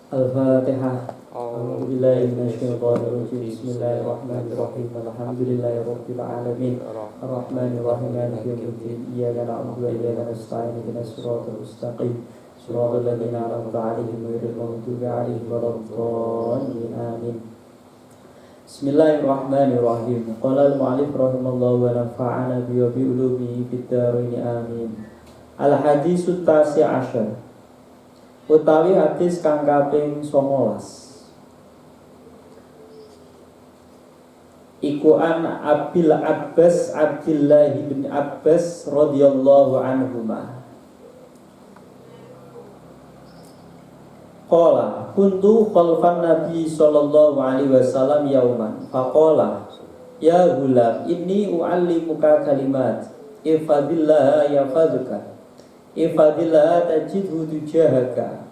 Al-Fatihah. A'udzubillahi minasyaitonir rajim. Bismillahirrahmanirrahim. Alhamdulillahirabbil alamin. Arrahmanirrahim. Maliki yaumiddin. Iyyaka na'budu wa iyyaka nasta'in. Ihdinas siratal mustaqim. Shiratal ladzina an'amta 'alaihim ghairil maghdubi 'alaihim waladdallin. Amin. Bismillahirrahmanirrahim. Qala al-mu'allif rahimallahu wa nafa'ana bi ulumihi fid dharain. Amin. Al-haditsut tasi' asyar. Utawi hadis kang kaping 19. Iku an Abil Abbas Abdillah bin Abbas radhiyallahu anhuma. Qala kuntu khalfan Nabi sallallahu alaihi wasallam yauman faqala ya gulam inni u'allimuka kalimat ifadillah yafadhuka ifadillah tajidhu tujahaka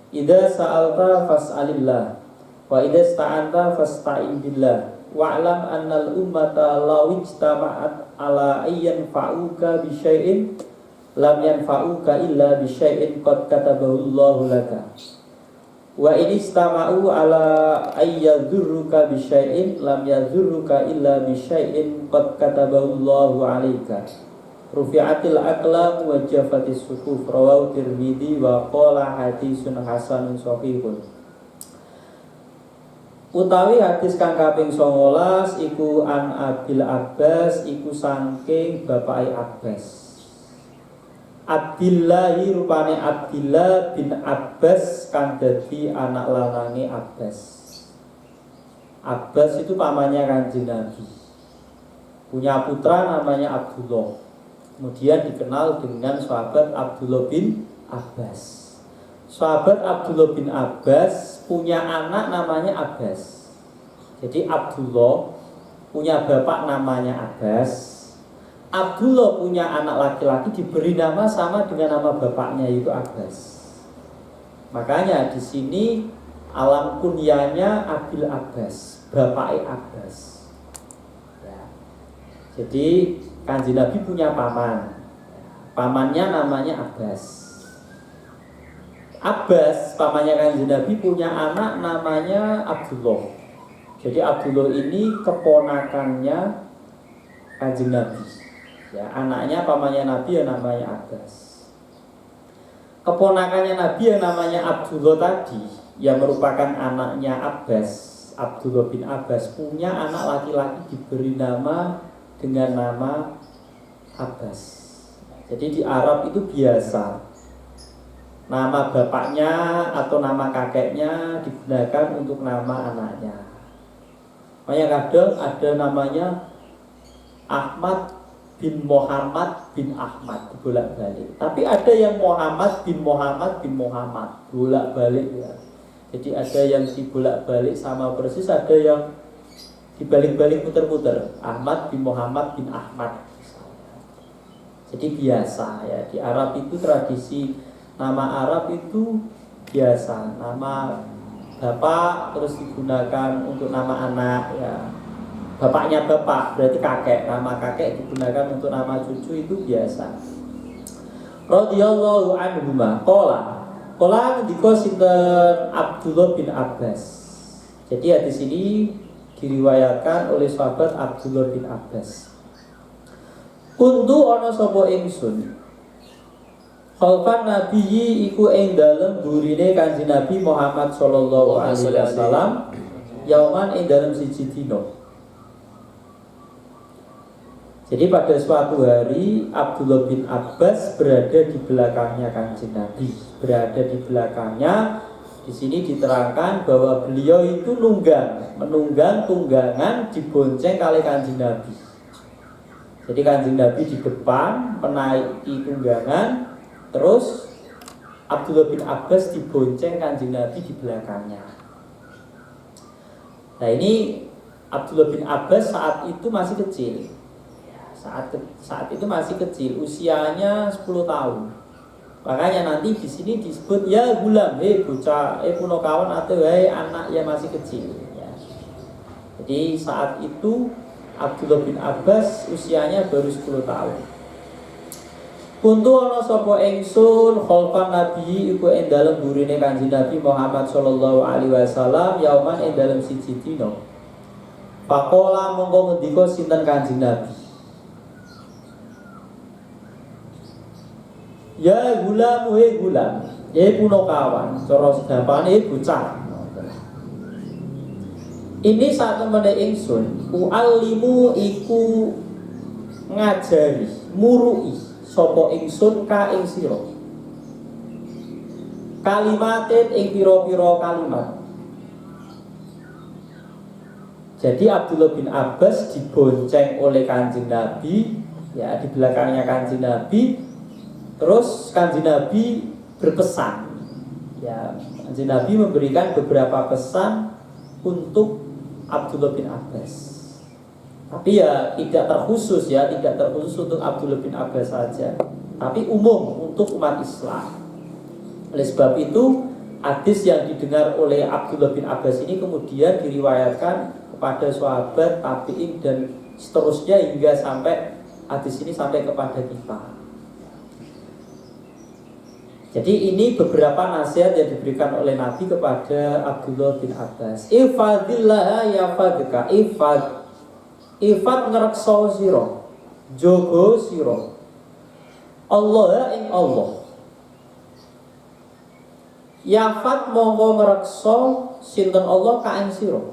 idza sa'alta fas'alillah wa idza ista'anta fasta'in billah wa'lam annal ummata law ijtama'at ala ayyan fa'uka bi syai'in lam yanfa'uka illa bi syai'in qad katabahu Allahu laka wa in istama'u ala ayyadhurruka bi syai'in lam yadhurruka illa bi syai'in qad katabahu Allahu 'alaika rufi'atil aqlam wa jafatis suhuf rawahu Tirmidzi wa qala hadisun hasanun shahihun. Utawi hadis kang kaping 19 iku an Abil Abbas iku saking bapake Abbas. Abdillah rupane Abdillah bin Abbas kang dadi anak lanange Abbas. Abbas itu pamannya Kanjeng Nabi. Punya putra namanya Abdullah. Kemudian dikenal dengan sahabat Abdullah bin Abbas. Sahabat Abdullah bin Abbas punya anak namanya Abbas. Jadi Abdullah punya bapak namanya Abbas. Abdullah punya anak laki-laki diberi nama sama dengan nama bapaknya yaitu Abbas. Makanya di sini alam kunyanya Abil Abbas, bapaknya Abbas. Ya. Jadi Kanjeng Nabi punya paman. Pamannya namanya Abbas. Abbas, pamannya Kanjeng Nabi punya anak namanya Abdullah. Jadi Abdullah ini keponakannya Kanjeng Nabi. Ya, anaknya pamannya Nabi yang namanya Abbas. Keponakannya Nabi yang namanya Abdullah tadi, yang merupakan anaknya Abbas, Abdullah bin Abbas punya anak laki-laki diberi nama dengan nama Abbas. Jadi di Arab itu biasa nama bapaknya atau nama kakeknya digunakan untuk nama anaknya. Makanya kadang ada namanya Ahmad bin Muhammad bin Ahmad bolak-balik. Tapi ada yang Muhammad bin Muhammad bin Muhammad bolak-balik ya. Jadi ada yang dibolak-balik sama persis, ada yang dibalik-balik muter-muter. Ahmad bin Muhammad bin Ahmad misalnya. Jadi biasa ya, di Arab itu tradisi nama Arab itu biasa. Nama bapak terus digunakan untuk nama anak ya. Bapaknya bapak berarti kakek, nama kakek digunakan untuk nama cucu itu biasa. Radhiyallahu anhu qala ndika sinten Abdullah bin Abbas. Jadi hadis ini diriwayatkan oleh sahabat Abdullah bin Abbas. Kuntu ana sapa ingsun khalfan nabiyyi iku ing dalem burine Kanjeng Nabi Muhammad sallallahu alaihi wasallam yauman ing dalem siji dina. Jadi pada suatu hari Abdullah bin Abbas berada di belakangnya Kanjeng Nabi, berada di belakangnya. Di sini diterangkan bahwa beliau itu menunggang tunggangan dibonceng kali Kanjeng Nabi. Jadi Kanjeng Nabi di depan menaiki tunggangan, terus Abdullah bin Abbas dibonceng Kanjeng Nabi di belakangnya. Nah ini Abdullah bin Abbas saat itu masih kecil. Saat itu masih kecil, usianya 10 tahun. Makanya nanti di sini disebut ya gulam, bocah, punokawan atau anak yang masih kecil. Ya. Jadi saat itu Abdullah bin Abbas usianya baru 10 tahun. Kuntu ana sapa ingsun khalfan nabi iku ing dalem burine Kanjeng Nabi Muhammad sallallahu alaihi wasallam yauman ing dalem siji dina. Pakola mongko ngendika sinten Kanjeng Nabi. Ya gulam he gulam, ya punakawan, cara sedapane bocah. Ini saat temene ingsun ualimu iku ngajari, murui sapa ingsun ka ing sira. Kalimatin ing pira-pira kalimat. Jadi Abdullah bin Abbas dibonceng oleh Kanjeng Nabi, ya di belakangnya Kanjeng Nabi. Terus Kanjeng Nabi berpesan, ya Kanjeng Nabi memberikan beberapa pesan untuk Abdullah bin Abbas. Tapi ya tidak terkhusus untuk Abdullah bin Abbas saja, tapi umum untuk umat Islam. Oleh sebab itu, hadis yang didengar oleh Abdullah bin Abbas ini kemudian diriwayatkan kepada sahabat, tabi'in dan seterusnya hingga sampai hadis ini sampai kepada kita. Jadi ini beberapa nasihat yang diberikan oleh Nabi kepada Abdullah bin Abbas. Ifadillah yafadka, ifad ngrekso sira, jogo sira. Allah ing Allah. Yafat mongko ngrekso sinten Allah ka ing sira.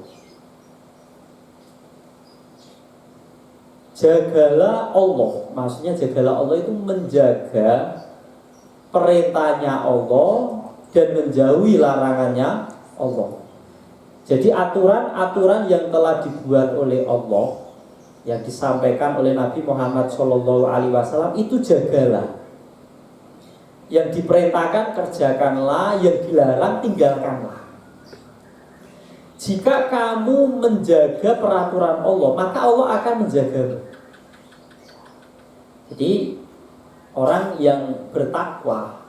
Jagalah Allah, maksudnya jagalah Allah itu menjaga perintahnya Allah dan menjauhi larangannya Allah. Jadi aturan-aturan yang telah dibuat oleh Allah, yang disampaikan oleh Nabi Muhammad SAW itu jagalah. Yang diperintahkan kerjakanlah, yang dilarang tinggalkanlah. Jika kamu menjaga peraturan Allah, maka Allah akan menjagamu. Jadi orang yang bertakwa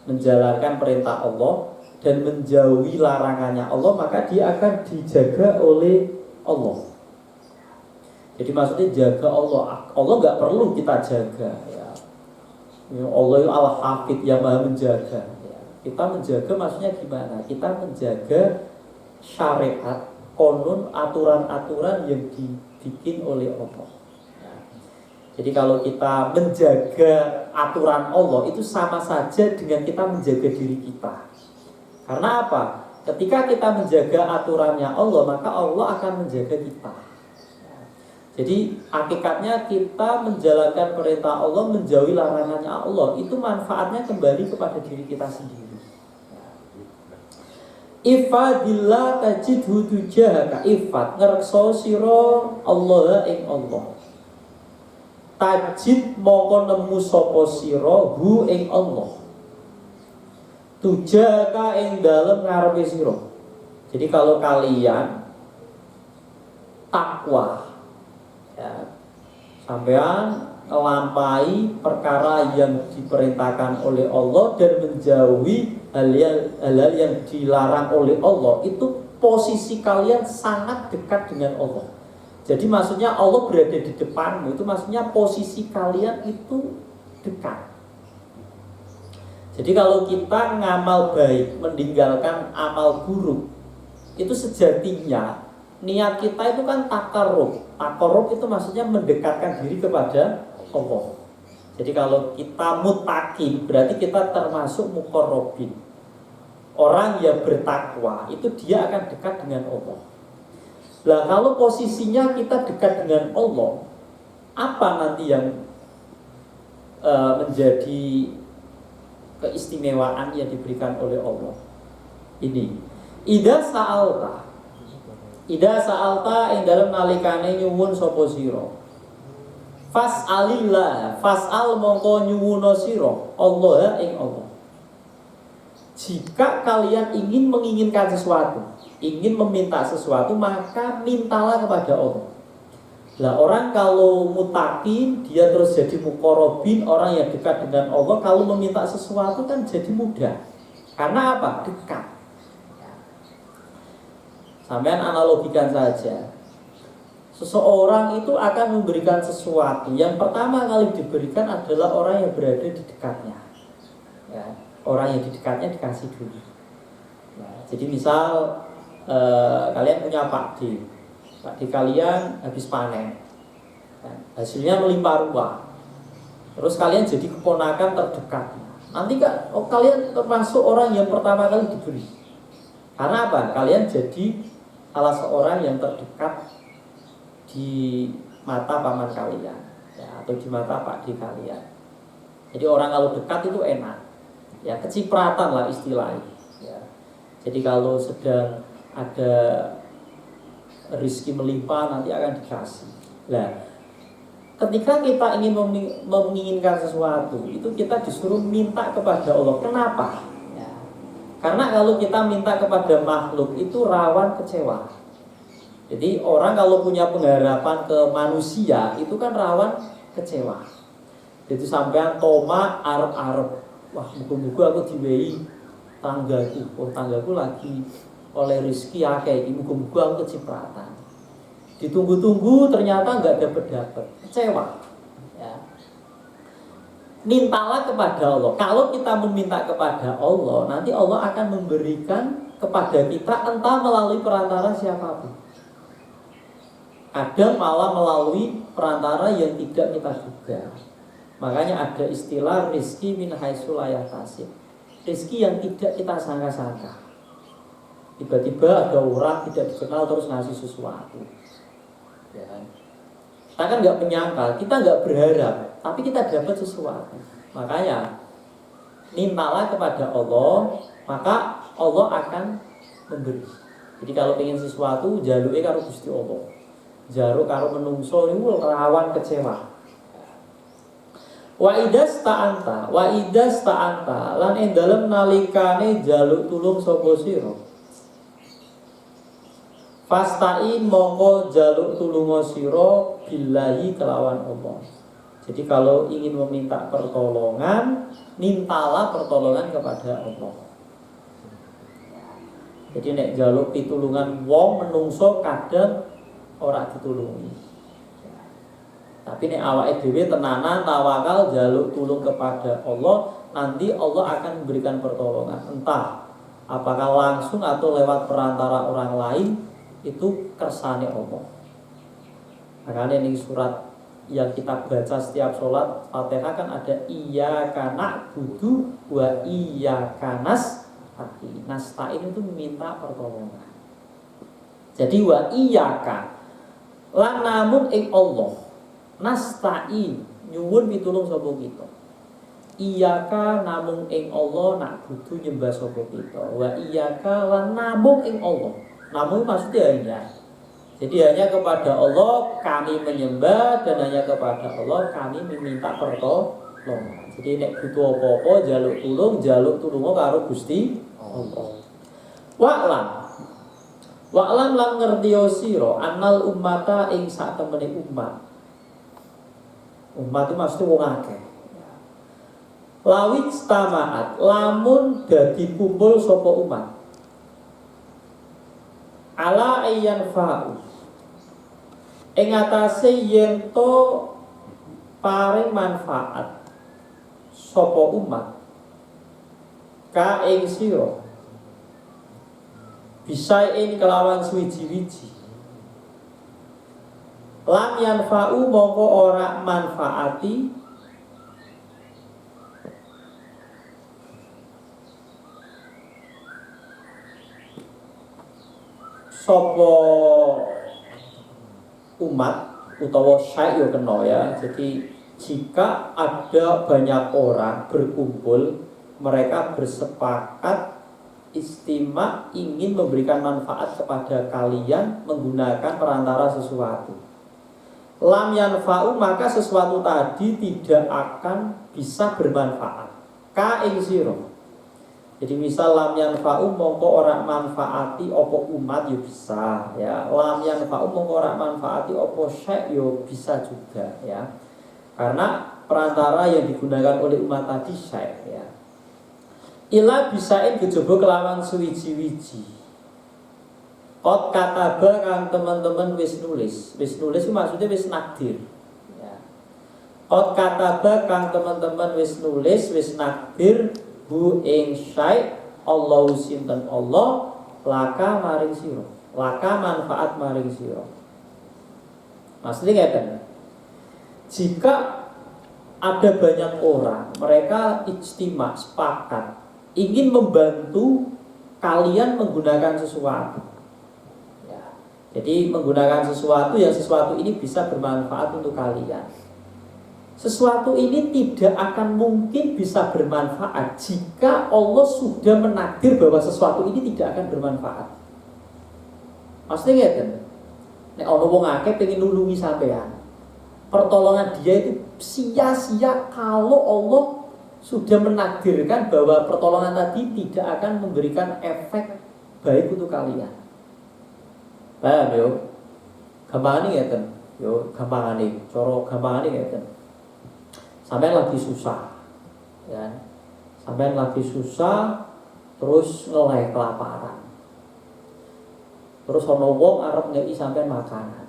menjalankan perintah Allah dan menjauhi larangannya Allah, maka dia akan dijaga oleh Allah. Jadi maksudnya jaga Allah. Allah nggak perlu kita jaga. Ya. Allah itu Al-Hafid yang maha menjaga. Ya. Kita menjaga maksudnya gimana? Kita menjaga syariat, konun, aturan-aturan yang dibikin oleh Allah. Ya. Jadi kalau kita menjaga aturan Allah itu sama saja dengan kita menjaga diri kita. Karena apa? Ketika kita menjaga aturannya Allah, maka Allah akan menjaga kita. Jadi hakikatnya kita menjalankan perintah Allah, menjauhi larangannya Allah, itu manfaatnya kembali kepada diri kita sendiri. Ifadillah tajidhu tujahaka, ifad ngrekso sira Allah ing Allah. Tajid mongko nemu sapa sira hu ing Allah. Tujahaka ing dalem ngarepe sira. Jadi kalau kalian takwa, ya, sampean melampaui perkara yang diperintahkan oleh Allah dan menjauhi hal-hal yang dilarang oleh Allah, itu posisi kalian sangat dekat dengan Allah. Jadi maksudnya Allah berada di depanmu, itu maksudnya posisi kalian itu dekat. Jadi kalau kita ngamal baik, meninggalkan amal buruk, itu sejatinya niat kita itu kan takarrub. Takarrub itu maksudnya mendekatkan diri kepada Allah. Jadi kalau kita muttaqin, berarti kita termasuk muqarrabin. Orang yang bertakwa itu dia akan dekat dengan Allah. Lah kalau posisinya kita dekat dengan Allah, apa nanti yang menjadi keistimewaan yang diberikan oleh Allah? Ini Ida sa'alta ing dalem nalikane nyuwun sapa sira. Fas'alillah, fas'al mongko nyuwuna sira Allah ing Allah. Jika kalian ingin menginginkan sesuatu, ingin meminta sesuatu, maka mintalah kepada Allah. Lah orang kalau mutakin, dia terus jadi muqarrabin, orang yang dekat dengan Allah, kalau meminta sesuatu kan jadi mudah. Karena apa? Dekat. Sampean analogikan saja. Seseorang itu akan memberikan sesuatu. Yang pertama kali diberikan adalah orang yang berada di dekatnya. Ya, orang yang di dekatnya dikasih dulu. Ya, jadi misal kalian punya Pak D. Pak D kalian habis panen. Ya, hasilnya melimpah ruah. Terus kalian jadi keponakan terdekat. Nanti kalian termasuk orang yang pertama kali diberi. Karena apa? Kalian jadi salah seorang yang terdekat di mata paman kalian, ya, atau di mata Pak D kalian. Jadi orang kalau dekat itu enak, ya, kecipratan lah istilahnya. Ya. Jadi kalau sedang ada rezeki melimpah nanti akan dikasih. Nah, ketika kita ingin menginginkan sesuatu, itu kita disuruh minta kepada Allah. Kenapa? Ya. Karena kalau kita minta kepada makhluk itu rawan kecewa. Jadi orang kalau punya pengharapan ke manusia itu kan rawan kecewa. Jadi sampean toma arep-arep, wah muga-muga aku diwehi tanggaku, tanggaku lagi oleh rezeki akeh iki, muga-muga aku kecipratan. Ditunggu-tunggu ternyata nggak dapat, kecewa. Ya. Mintalah kepada Allah. Kalau kita meminta kepada Allah, nanti Allah akan memberikan kepada kita entah melalui perantara siapapun. Ada malah melalui perantara yang tidak kita duga. Makanya ada istilah rizki min haitsu la yahtasib. Rizki yang tidak kita sangka-sangka. Tiba-tiba ada orang tidak dikenal terus ngasih sesuatu. Ya. Kita kan nggak menyangka, kita nggak berharap, tapi kita dapat sesuatu. Makanya mintalah kepada Allah, maka Allah akan memberi. Jadi kalau ingin sesuatu, jaluke karo Gusti Allah. Jaruk karo menungso niku rawan kecewa. Wa idas ta'anta lan ing dalem nalikane jaluk tulung sapa sira. Fastain mongko jaluk tulunga sira billahi kelawan Allah. Jadi kalau ingin meminta pertolongan, mintalah pertolongan kepada Allah. Jadi nek jaluk pitulungan wong menungso kadang ora ditulungi. Tapi nek awake dhewe tenanan tawakal jaluk tulung kepada Allah, nanti Allah akan memberikan pertolongan. Entah apakah langsung atau lewat perantara orang lain, itu kersane Allah. Makanya ini surat yang kita baca setiap sholat Fatihah kan ada iyyaka na'budu wa iyyaka nasta'in. Nasta'in itu meminta pertolongan. Jadi wa iyyaka lan namun ing Allah nasta'in nyuwun pitulung sapa kita. Iyyaka namun ing Allah nak butuh nyembah sapa kita. Wa iyyaka lan namun ing Allah. Namun maksudnya hanya. Jadi hanya kepada Allah kami menyembah dan hanya kepada Allah kami meminta pertolongan. Jadi nek butuh apa-apa jaluk tulung karo Gusti Allah. Wa'lam lan ngertiyo sira annal ummata ing sak temene umat. Umat itu maksudnya wong akeh. Lawit stamaat lamun dadi kumpul sapa umat. Ala ayyan fa'u. Ing atase yen to paring manfaat sapa umat. Ka ing sira bisain kelawan suwiji-wiji lam yanfa'u mongko ora manfaati sapa umat utawa syai' yo kena ya. Jadi jika ada banyak orang berkumpul, mereka bersepakat istimewa ingin memberikan manfaat kepada kalian menggunakan perantara sesuatu. Lam yanfa'u maka sesuatu tadi tidak akan bisa bermanfaat. Ka ing sira. Jadi misal lam yanfa'u mongko ora manfaati opo umat yo bisa ya. Lam yanfa'u mongko ora manfaati opo syai' yo bisa juga ya. Karena perantara yang digunakan oleh umat tadi syai' ya. Ila bisain kejaba kelawan suwiji-wiji. Qad kataba kang teman-teman wis nulis. Wis nulis itu maksudnya wis nakdir. Ya. Qad kataba kang teman-teman wis nulis, wis nakdir hu ing syai Allahu sinten Allah laka maring sira. Laka manfaat maring sira. Maksudnya ngeten. Jika ada banyak orang, mereka ijtima sepakat ingin membantu kalian menggunakan sesuatu. Ya. Jadi menggunakan sesuatu yang sesuatu ini bisa bermanfaat untuk kalian. Sesuatu ini tidak akan mungkin bisa bermanfaat jika Allah sudah menakdir bahwa sesuatu ini tidak akan bermanfaat. Maksudnya ngeten. Nek ana wong akeh pengen nulungi sampean, pertolongan dia itu sia-sia kalau Allah sudah menakdirkan bahwa pertolongan tadi tidak akan memberikan efek baik untuk kalian. Paham yo? Gampangane ngeten. Yo, gampangane, cara gampangane ngeten. Sampeyan lagi susah. Ya. Sampeyan lagi susah terus ngeleh kelaparan. Terus ana wong arep ngeki sampeyan makanan.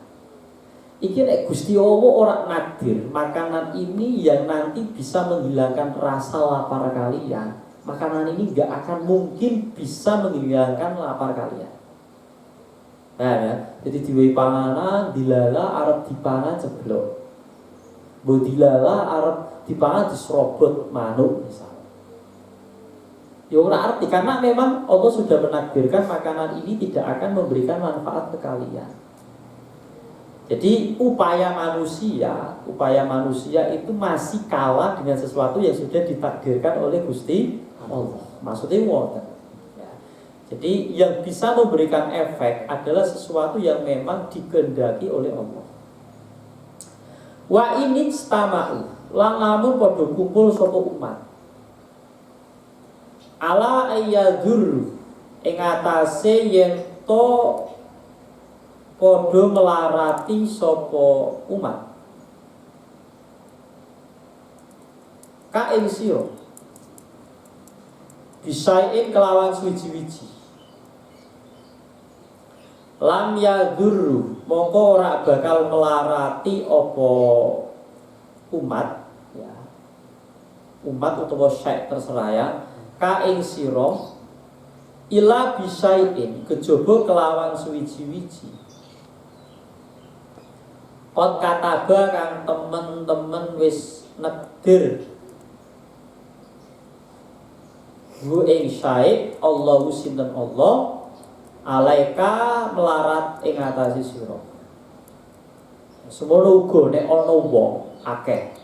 Iki nek Gusti Allah ora nakdir, makanan ini yang nanti bisa menghilangkan rasa lapar kalian. Makanan ini enggak akan mungkin bisa menghilangkan lapar kalian. Nah, ya. Jadi diwehi panganan, dilala arep dipangan jeblok. Mbok dilala arep dipangan diserobot manuk misalnya. Ya ora arti karena memang Allah sudah menakdirkan makanan ini tidak akan memberikan manfaat ke kalian. Jadi upaya manusia itu masih kalah dengan sesuatu yang sudah ditakdirkan oleh Gusti Allah. Maksudnya ngoten. Ya. Jadi yang bisa memberikan efek adalah sesuatu yang memang dikehendaki oleh Allah. Wa ini istama'u lan lamun padha kumpul sapa umat. Ala ayyadur ing atase yen to padha melarati sapa umat ka ing sira bisain kelawan suwiji-wiji lam yadur mongko ora bakal melarati apa umat ya umat utawa syekh terserah ya ka ing sira ila bisain kejaba kelawan suwiji-wiji. Qad kataba kang temen-temen wis negdir hu ing syai Allahu sinten Allah alaika melarat ing atase sira. Semono uga nek ana wong akeh.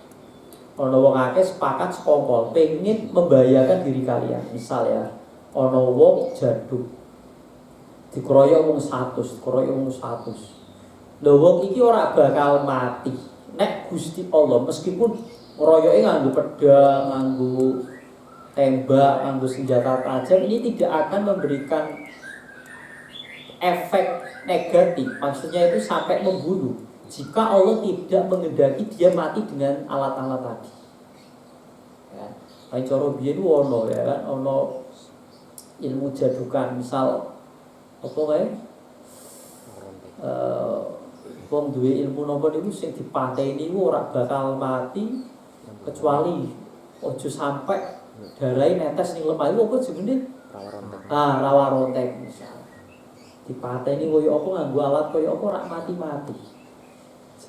Ana wong akeh sepakat sekongkol pengin membahayakan diri kalian. Misal ya, ana wong jaduk. Dikeroyok wong 100, dikeroyok wong 100. Lho wong iki ora bakal mati. Nek Gusti Allah meskipun ngeroyoke nganggo pedang, nganggo tembak, nganggo senjata tajam ini tidak akan memberikan efek negatif. Maksudnya itu sampai membunuh. Jika Allah tidak menghendaki dia mati dengan alat-alat tadi. Ya. Kayak cara biyen ono ya kan, ono ilmu jadukan misal apa kae? Wong duwe ilmu napa niku sing dipateni niku ora bakal mati kecuali ojo sampai darahe netes ning lemah iku apa jenenge? Rawa rontek misal. Dipateni koyo apa nganggo alat koyo apa ora mati-mati.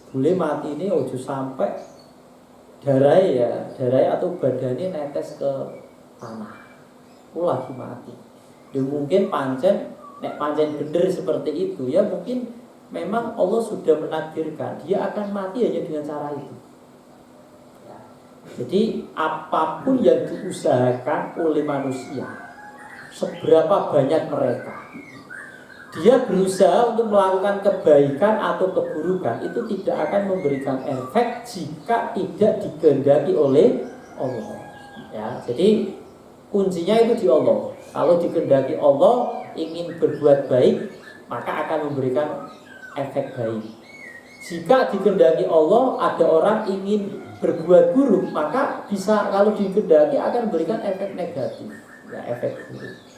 Boleh mati ini ojo sampai darai atau badannya netes ke tanah, lagi mati. Ya mungkin pancen bener seperti itu ya mungkin memang Allah sudah menakdirkan dia akan mati hanya dengan cara itu. Ya. Jadi apapun yang diusahakan oleh manusia, seberapa banyak mereka dia berusaha untuk melakukan kebaikan atau keburukan itu tidak akan memberikan efek jika tidak dikehendaki oleh Allah. Ya, jadi kuncinya itu di Allah. Kalau dikehendaki Allah ingin berbuat baik, maka akan memberikan efek baik. Jika dikehendaki Allah ada orang ingin berbuat buruk, maka bisa kalau dikehendaki akan memberikan efek negatif, ya efek buruk.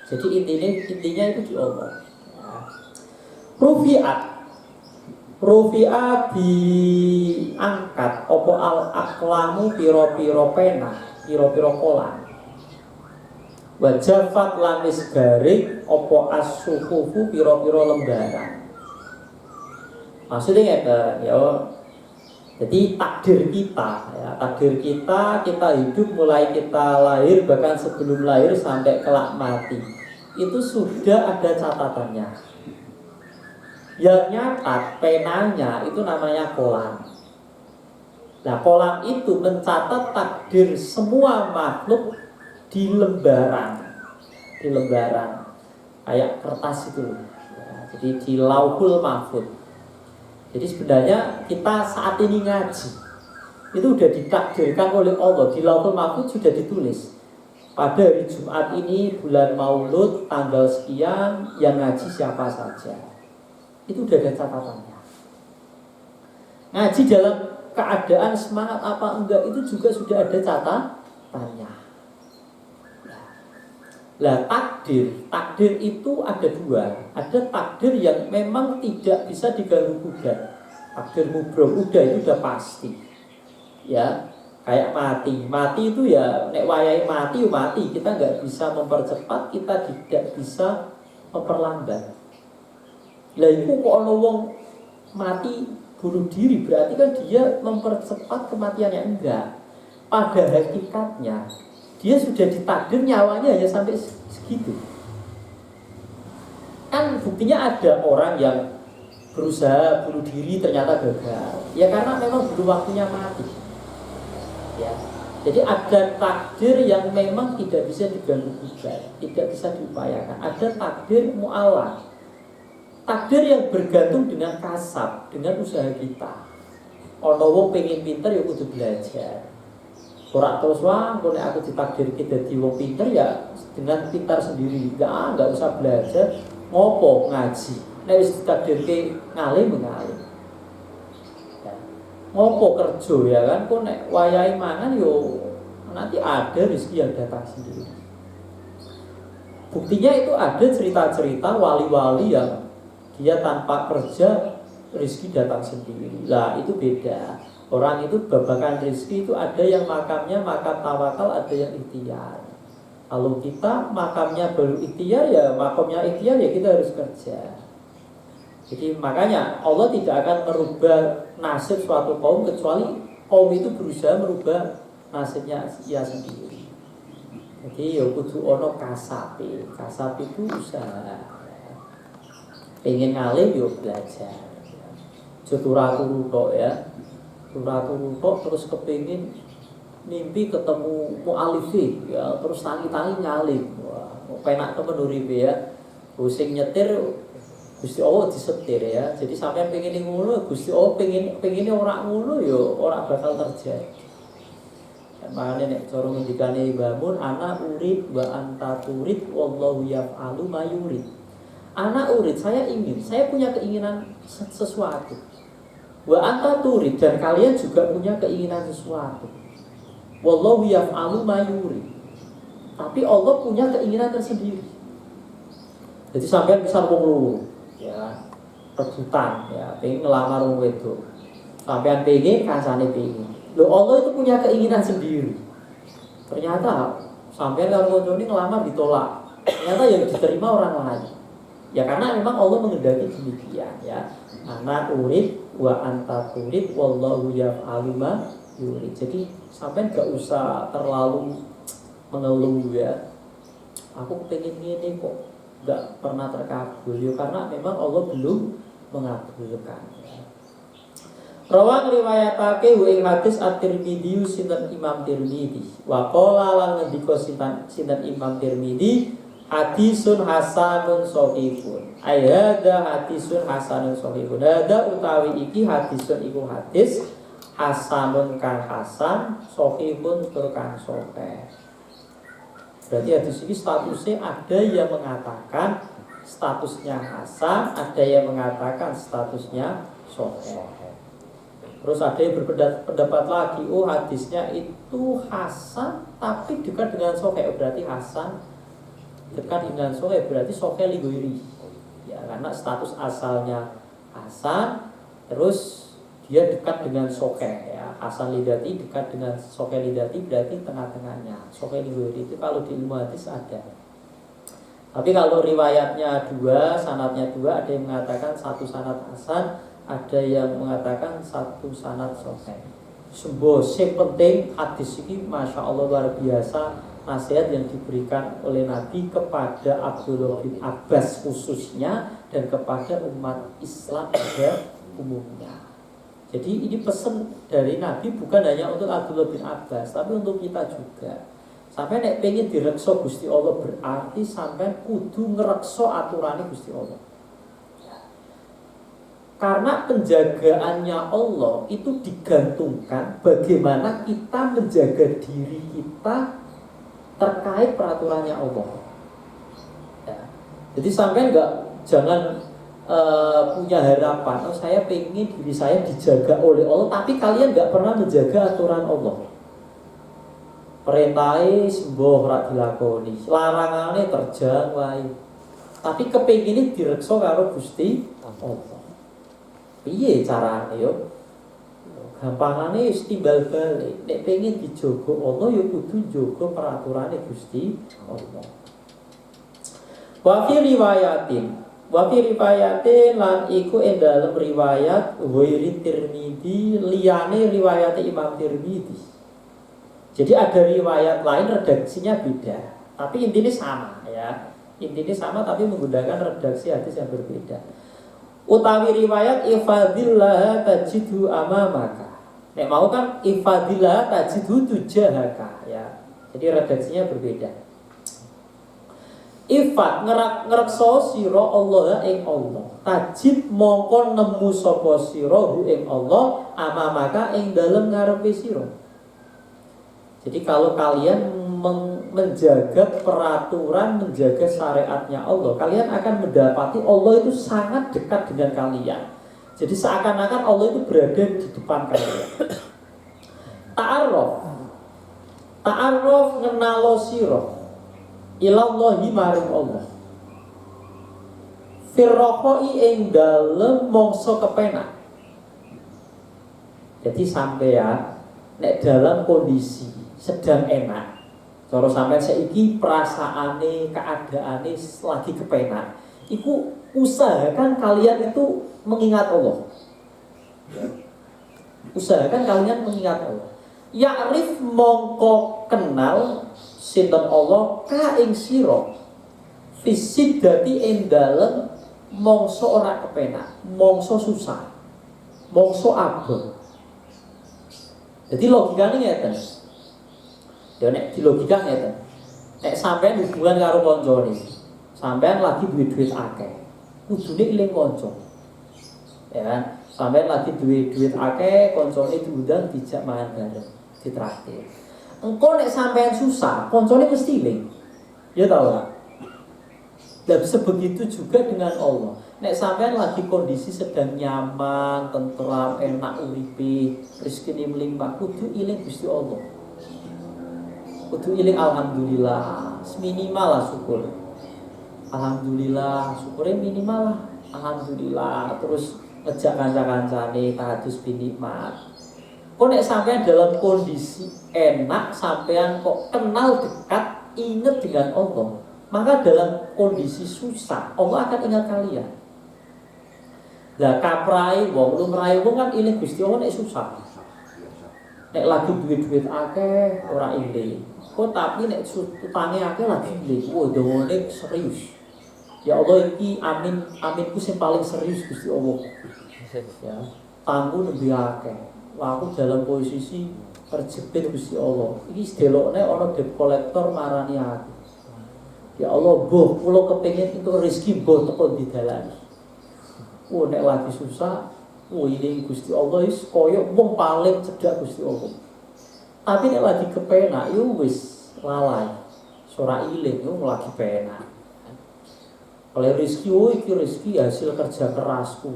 Jadi intinya itu di Allah. Rufi'at diangkat opo al aklamu piro-piro pena, piro-piro kolan. Wajafat lamis garing opo as-suhufu piro-piro lembaran. Maksudnya ya, jadi takdir kita hidup mulai kita lahir bahkan sebelum lahir sampai kelak mati itu sudah ada catatannya. Yang nyatat penanya itu namanya kolam. Nah, kolam itu mencatat takdir semua makhluk di lembaran kayak kertas itu ya, jadi di lauhul mahfud. Jadi sebenarnya kita saat ini ngaji itu sudah ditakdirkan oleh Allah, di lauhul mahfud sudah ditulis pada hari Jumat ini bulan Maulud tanggal sekian yang ngaji siapa saja. Itu udah ada catatannya. Ngaji dalam keadaan semangat apa enggak itu juga sudah ada catatannya. Lah takdir itu ada dua. Ada takdir yang memang tidak bisa diganggu gugat. Takdir mubrom udah itu udah pasti. Ya, kayak mati itu ya nek wayahe mati, kita nggak bisa mempercepat, kita tidak bisa memperlambat. Lah itu kok ana wong mati bunuh diri berarti kan dia mempercepat kematiannya, enggak. Pada hakikatnya dia sudah ditakdir nyawanya hanya sampai segitu. Kan buktinya ada orang yang berusaha bunuh diri ternyata gagal. Ya karena memang belum waktunya mati. Ya. Jadi ada takdir yang memang tidak bisa diganggu gugat, tidak bisa diupayakan. Ada takdir mu'allaq. Takdir yang bergantung dengan kasab, dengan usaha kita. Ono wong pengen pinter ya kudu belajar. Ora terus wah, kalau aku ditakdirke dadi wong pinter ya dengan pintar sendiri. Enggak usah belajar, ngopo ngaji. Nek wis ditakdirke ngalim. Ya. Ngopo kerja ya kan, kok nek wayahe mangan yo nanti ada rezeki yang datang sendiri. Buktinya itu ada cerita-cerita wali-wali yang dia tanpa kerja rezeki datang sendiri. Lah itu beda. Orang itu babakan rezeki itu ada yang makamnya makam tawakal, ada yang ikhtiar. Kalau kita makamnya baru ikhtiar ya makamnya ikhtiar ya kita harus kerja. Jadi makanya Allah tidak akan merubah nasib suatu kaum kecuali kaum itu berusaha merubah nasibnya ia sendiri. Jadi ya kudu ono kasab itu usaha. Pengen ngalim yo belajar. Turu tok ya. Turu tok terus kepengin mimpi ketemu mu'alifi ya, terus tangi-tangi ngalim. Wah, penak temen uripe ya. Pusing nyetir Gusti Allah disetir ya. Jadi sampean pengen ngono, Gusti Allah pengen ora ngono yo ora bakal terjadi. Makanya nek cara ngendikane Mbah ana urid wa anta turid wallahu yaf'alu ma yurid. Anak urid, saya punya keinginan sesuatu. Wa anta turid, dan kalian juga punya keinginan sesuatu. Wallahu yaf'alu ma yurid. Tapi Allah punya keinginan tersendiri. Jadi sampean bisa ngomong ya, rebutan ya, pengen ngelamar wong wedok. Sampean pengen, kancane pengen. Loh, Allah itu punya keinginan sendiri. Ternyata sampean kalau ngono ngelamar ditolak. Ternyata yang diterima orang lain. Ya karena memang Allah menghendaki demikian ya. Ana urid wa anta turid wallahu yaf'alu ma yurid. Jadi sampai enggak usah terlalu mengeluh ya. Aku pengen gini kok enggak pernah terkabul ya karena memang Allah belum mengabulkan. Rawang riwayatake ing hadis At-Tirmidzi sinten Imam Tirmidzi. Wa qala lan ngendika sinten Imam Tirmidzi hadisun hasanun sahihun. Ayada hadisun hasanun sahihun. Ada utawi iki hadisun iku hadis hasanun kang hasan, sahihun tur kang sahih. Berarti hadis ini statusnya ada yang mengatakan statusnya hasan, ada yang mengatakan statusnya sahih. Terus ada yang berpendapat lagi, oh hadisnya itu hasan tapi dekat dengan sahih, berarti hasan dekat dengan sahih berarti sahih li ghairi. Ya, ya, karena status asalnya Hasan, terus dia dekat dengan Sokeh ya. Hasan Lidati dekat dengan Sokeh Lidati berarti tengah-tengahnya. Sokeh Lidati itu kalau di ilmu hadis ada. Tapi kalau riwayatnya dua, sanadnya dua, ada yang mengatakan satu sanad Hasan, ada yang mengatakan satu sanad Sokeh. Sebuah yang penting hadis ini Masya Allah luar biasa, nasihat yang diberikan oleh Nabi kepada Abdullah bin Abbas khususnya dan kepada umat Islam pada umumnya. Jadi ini pesan dari Nabi bukan hanya untuk Abdullah bin Abbas, tapi untuk kita juga. Sampai nek pengen direkso Gusti Allah berarti sampai kudu ngerekso aturannya Gusti Allah. Karena penjagaannya Allah itu digantungkan bagaimana kita menjaga diri kita terkait peraturannya Allah. Ya. Jadi sampai jangan punya harapan, saya pengen diri saya dijaga oleh Allah, tapi kalian nggak pernah menjaga aturan Allah. Perintahnya sembuh rak dilakoni, larangannya terjang wae. Tapi kepengine direksa karo Gusti Allah. Piye carane yo? Gampangane wis timbal balik. Nek pengen dijogo Allah yo kudu njogo peraturane Gusti Allah. Wa fi riwayatin lan iku ing dalem riwayat Ghairi Tirmidzi liyane riwayat Imam Tirmidzi. Jadi ada riwayat lain redaksinya beda, tapi intinya sama ya. Intinya sama tapi menggunakan redaksi hadis yang berbeda. Utawi riwayat ifadillah tajidhu amamaka. Nek mau kan ifadillah tajidhu tujahaka ya. Jadi redaksinya berbeda. Ifat ngerekso sira Allah ing Allah. Tajid mongko nemu sapa sira hu ing Allah amamaka ing dalem ngarepe sira. Jadi kalau kalian menjaga peraturan, menjaga syariatnya Allah, kalian akan mendapati Allah itu sangat dekat dengan kalian. Jadi seakan-akan Allah itu berada di depan kalian. Ta'arruf ngenalo sira ilallahi maring Allah. Firrokhoi ing dalem mongso kepenak. Jadi sampean nek dalam kondisi sedang enak, cara sampean saiki perasaane, keadaane lagi kepenak, iku usahakan kalian itu mengingat Allah. Usahakan kalian mengingat Allah. Ya'rif mongko kenal sinten Allah ka ing sira fisidati ing dalem mongso ora kepenak, mongso susah, mongso abot. Jadi logikane ngeten. Ya nek di logika ngeten. Nek sampean hubungan karo kancane, sampean lagi duit akeh, kudune eling kanca. Ya kan? Sampean lagi duit akeh, kancane diundang dijak mangan bareng, ditraktir. Engko nek sampean susah, kancane mesti eling. Ya ta ora? Dan sebegitu juga dengan Allah. Nek sampean lagi kondisi sedang nyaman, tentram, enak uripe, rezekine mlimpah, kudu eling Gusti Allah. Kudu eling alhamdulillah, minimal lah syukur. Alhamdulillah, syukurnya minimal lah. Alhamdulillah, terus ngejak kanca-kancane tahadus bin nikmat. Kok nek sampean dalam kondisi enak, sampean kok kenal dekat, ingat dengan Allah, maka dalam kondisi susah Allah akan ingat kalian. Lah kaprai wong lumrahe wong kan eling Gusti Allah nek susah. Nek lagi duit akeh ora eling. Kok tapi nek utange akeh lagi eling. Wah, dongane serius. Ya Allah iki aminku sing paling serius Gusti Allah. Ya, tanggu nembe akeh. Wah, aku dalam posisi terjepit Gusti Allah. Iki sedelokne ana debt collector marani aku. Ya Allah, boh, kula kepengin itu rezeki boh teko di dalan. Nek lagi susah, ini Gusti Allah is koyo wong paling cedhak Gusti Allah. Tapi nek lagi kepenak, yo wis lalai. Ora iling yo lagi penak. Oleh rezeki, iki rezeki hasil kerja kerasku.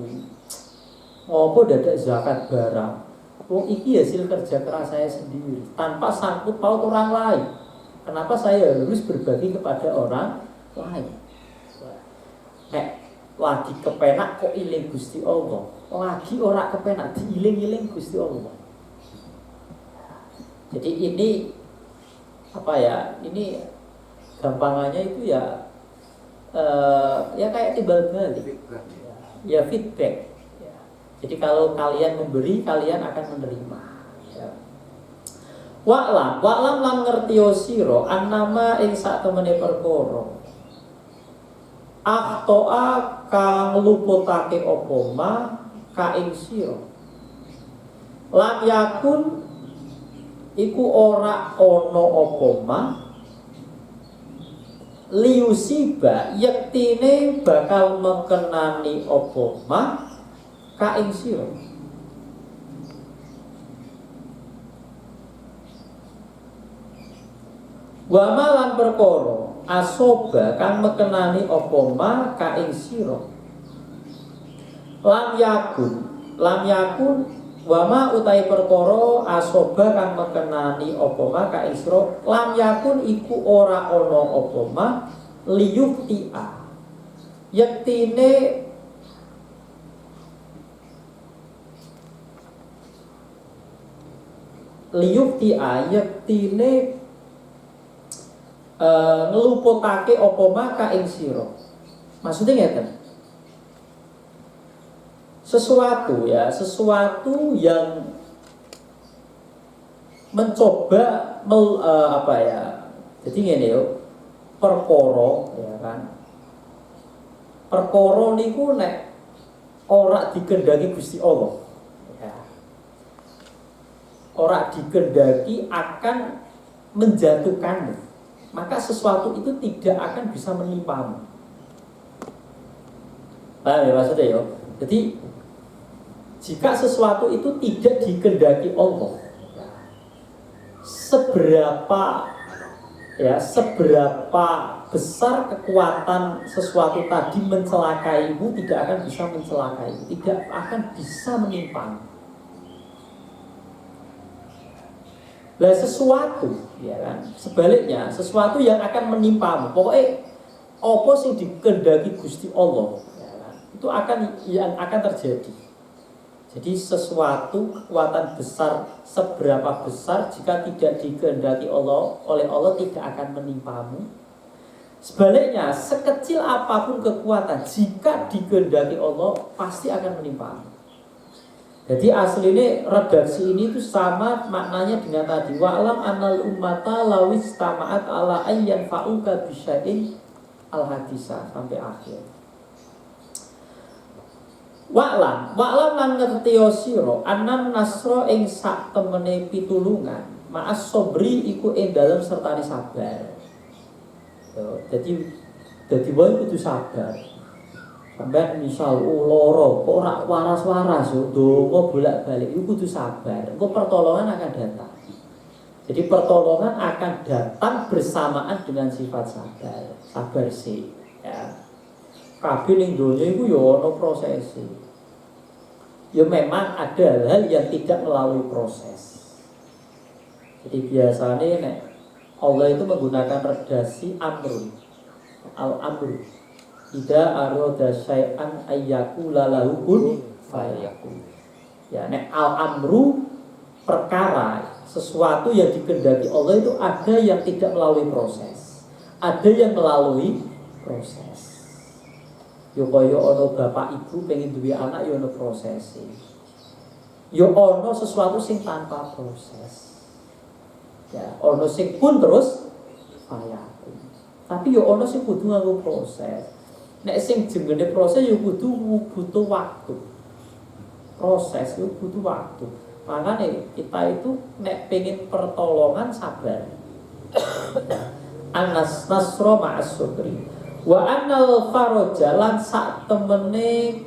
Ngopo dadak zakat barang? Wong iki hasil kerja keras saya sendiri, tanpa sangkut paut orang lain. Kenapa saya harus berbagi kepada orang lain? lagi kepenak kok iling Gusti Allah, lagi ora kepenak diiling-iling Gusti Allah. Jadi ini apa ya? Ini gampangannya itu ya kayak timbal balik. Ya feedback. Ya. Jadi kalau kalian memberi, kalian akan menerima. Ya. Wa'lam lan ngertiyo sira annama ing sak temene perkara. Aktoa kang luputake apa ma ka ing sira. Lam yakun iku ora ana apa ma liusiba yektine bakal mekenani apa ma ka ing sira. Wa malan perkara asoba kang mekenani apa ma ka ing sira. Lam yakun wa ma utai perkara asoba kang mekenani apa ma ka ing sira. Lam yakun iku ora ana apa ma liyuktia yektine ngeluputake apa maka ing sira. Maksudnya ngeten. Sesuatu yang mencoba jadi ngene yo. Perkara ya kan. Perkara niku nek ora dikendaki Gusti Allah. Ya. Ora dikendaki akan menjatuhkanmu. Maka sesuatu itu tidak akan bisa menimpamu. Paham ya maksudnya ya? Jadi jika sesuatu itu tidak dikehendaki Allah, seberapa besar kekuatan sesuatu tadi mencelakaimu tidak akan bisa mencelakaimu, tidak akan bisa menimpamu. Lah sesuatu, ya kan? Sebaliknya, sesuatu yang akan menimpamu. Pokoknya apa sing dikehendaki Gusti Allah, ya kan? Itu yang akan terjadi. Jadi sesuatu kekuatan besar seberapa besar jika tidak dikehendaki oleh Allah tidak akan menimpamu. Sebaliknya, sekecil apapun kekuatan jika dikehendaki Allah pasti akan menimpamu. Jadi aslinya redaksi ini itu sama maknanya dengan tadi. Wa'lam anal ummata lawis tama'at ala ayyan fa'uka bisya'in al-hadisah sampai akhir. Wa'lam lan ngertiyo sira anan nasra ing sak temene pitulungan ma'as sobri iku ing dalem sertane sabar. Jadi wae kudu sabar. Sampai misal loro kok ora waras-waras yo donga bolak-balik iku kudu sabar. Engko pertolongan akan datang. Jadi pertolongan akan datang bersamaan dengan sifat sabar. Sabar sih, ya. Kabeh ning donya iku yo ana prosese. Ya memang ada hal yang tidak melalui proses. Jadi biasanya nek Allah itu menggunakan redasi amrun. Al-amru. Ida aroda syai'an ayyakula lahu kun fayakun. Ya, nek al-amru perkara sesuatu yang dikehendaki Allah itu ada yang tidak melalui proses. Ada yang melalui proses. Yo kaya ana bapak ibu pengen duwe anak yo ana proses. Yo ana sesuatu sing tanpa proses. Ya, ana sing pun terus fayakun. Tapi yo ana sing kudu nganggo proses. Nek sing jenenge proses yo butuh waktu. Proses yo butuh waktu. Makanya kita itu nek pengen pertolongan sabar. Anas nasro ma'as sukri. Wa anal faraja lan sak temene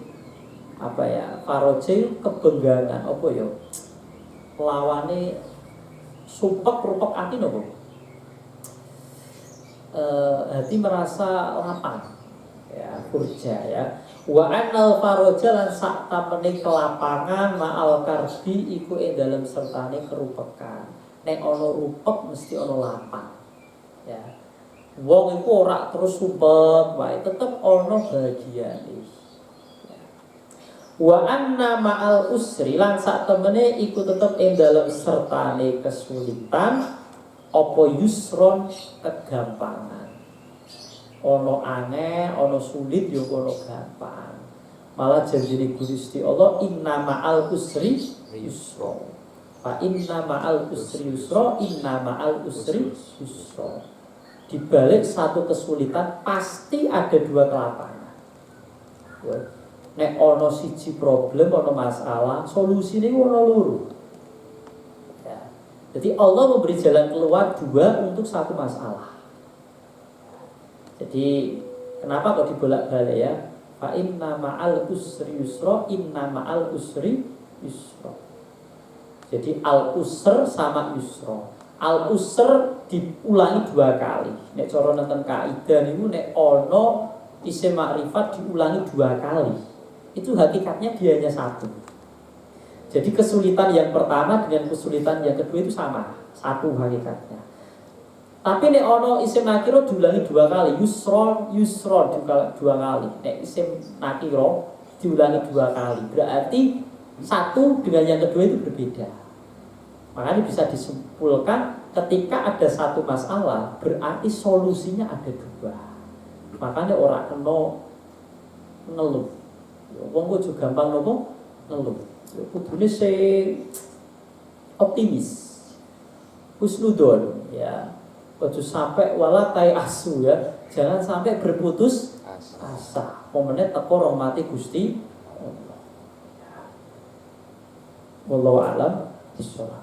faraja kebenggangan apa ya? Lawane sumpek rupek ati napa? Hati merasa lapang. Ya, furja ya. Wa anal faraja lan sak tamene kelapangan ma'al karbi iku ing dalem sertane kerupekan. Nek ana rupek mesti ana lapang. Ya. Wong iku ora terus sumpek wae, tetep ana bahagiane. Wa anna ma'al usri lan sak temene iku tetep ing dalem sertane kesulitan apa yusron kegampangan. Ono aneh, ono sulit yo ono gampang. Malah janjine Gusti Allah inna ma'al usri yusra. Fa inna ma'al usri yusra, inna ma'al usri yusra. Di balik satu kesulitan pasti ada dua kelapangan. Nek ono siji problem, ono masalah, solusinya ono loro. Ya. Jadi Allah memberi jalan keluar dua untuk satu masalah. Jadi kenapa kok dibolak-balik ya? Fa inna ma'al usri yusra, inna ma'al usri yusra. Jadi al-usr sama yusra. Al-usr diulangi dua kali. Nek cara nonton kaidah niku nek ono isim makrifat diulangi dua kali. Itu hakikatnya dia hanya satu. Jadi kesulitan yang pertama dengan kesulitan yang kedua itu sama, satu hakikatnya. Tapi nek ono isim nakiro diulangi dua kali, yusron dua kali. Nek isim nakiro diulangi dua kali, berarti satu dengan yang kedua itu berbeda. Makanya bisa disimpulkan ketika ada satu masalah berarti solusinya ada dua. Makanya orang kena ngeluh. Wong kok juga gampang nopo ngeluh. Kudune sing optimis. Husnudon ya. Ojo sampai walatai asu ya. Jangan sampai berputus asa. Pomene teko rahmati Gusti Allah. Wallahu a'lam bishawab.